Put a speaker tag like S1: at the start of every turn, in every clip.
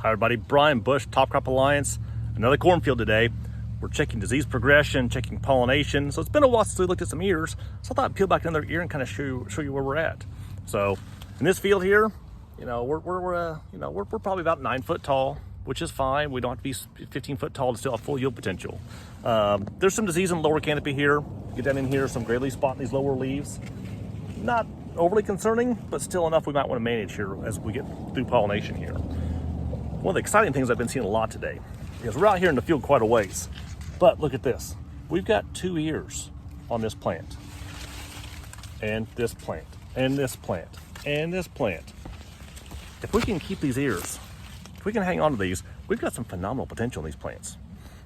S1: Hi everybody, Brian Bush, Top Crop Alliance. Another cornfield today. We're checking disease progression, checking pollination. So it's been a while since we looked at some ears. So I thought I'd peel back another ear and kind of show you where we're at. So in this field here, we're probably about 9 foot tall, which is fine. We don't have to be 15 foot tall to still have full yield potential. There's some disease in the lower canopy here. Get down in here, some gray leaf spot in these lower leaves. Not overly concerning, but still enough we might want to manage here as we get through pollination here. One of the exciting things I've been seeing a lot today, because we're out here in the field quite a ways, but look at this. We've got 2 ears on this plant, and this plant, and this plant, and this plant. If we can keep these ears, if we can hang on to these, we've got some phenomenal potential in these plants.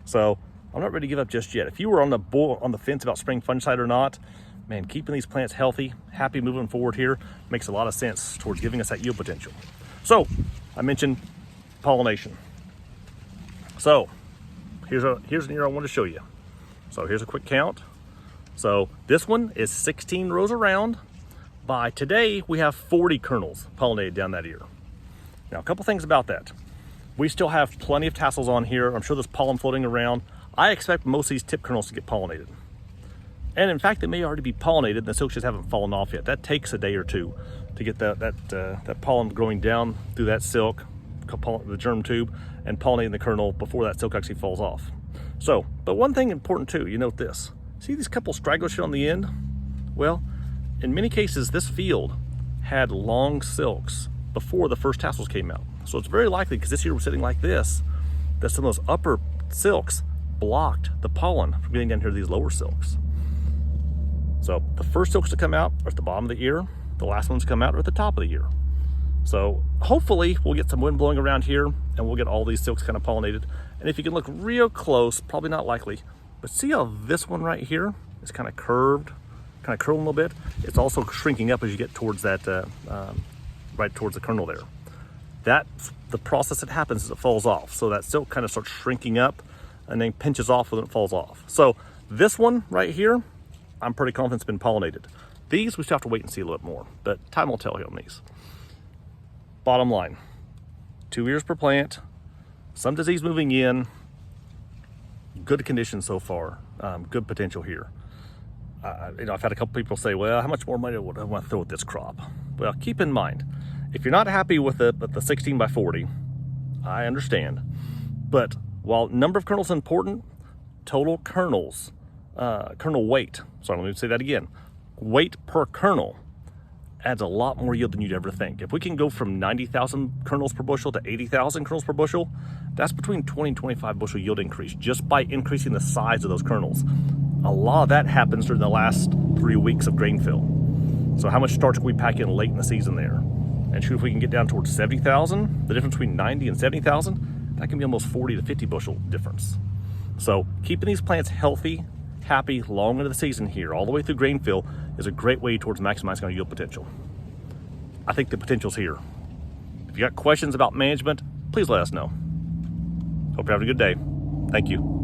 S1: So I'm not ready to give up just yet. If you were on the fence about spring fungicide or not, man, keeping these plants healthy, happy moving forward here makes a lot of sense towards giving us that yield potential. So I mentioned pollination. So here's an ear I want to show you. So here's a quick count. So this one is 16 rows around. By today, we have 40 kernels pollinated down that ear. Now, a couple things about that. We still have plenty of tassels on here. I'm sure there's pollen floating around. I expect most of these tip kernels to get pollinated. And in fact, they may already be pollinated and the silks just haven't fallen off yet. That takes a day or two to get that pollen growing down through that silk, the germ tube, and pollinating the kernel before that silk actually falls off. So, but one thing important too, you note this. See these couple stragglers on the end? Well, in many cases, this field had long silks before the first tassels came out. So it's very likely, because this year we're sitting like this, that some of those upper silks blocked the pollen from getting down here to these lower silks. So the first silks to come out are at the bottom of the ear. The last ones to come out are at the top of the ear. So hopefully we'll get some wind blowing around here and we'll get all these silks kind of pollinated. And if you can look real close, probably not likely, but see how this one right here is kind of curved, kind of curling a little bit? It's also shrinking up as you get towards that, right towards the kernel there. That's the process that happens as it falls off. So that silk kind of starts shrinking up and then pinches off when it falls off. So this one right here, I'm pretty confident it's been pollinated. These, we still have to wait and see a little bit more, but time will tell here on these. Bottom line, 2 ears per plant, some disease moving in, good conditions so far, good potential here. I've had a couple people say, well, how much more money would I want to throw at this crop? Well, keep in mind, if you're not happy with the 16 by 40, I understand. But while number of kernels is important, total kernels, kernel weight, sorry, let me say that again, weight per kernel adds a lot more yield than you'd ever think. If we can go from 90,000 kernels per bushel to 80,000 kernels per bushel, that's between 20 and 25 bushel yield increase just by increasing the size of those kernels. A lot of that happens during the last 3 weeks of grain fill. So how much starch can we pack in late in the season there? And shoot, if we can get down towards 70,000, the difference between 90 and 70,000, that can be almost 40 to 50 bushel difference. So keeping these plants healthy, happy, long into the season here, all the way through grain fill, is a great way towards maximizing our yield potential. I think the potential's here. If you got questions about management, please let us know. Hope you're having a good day. Thank you.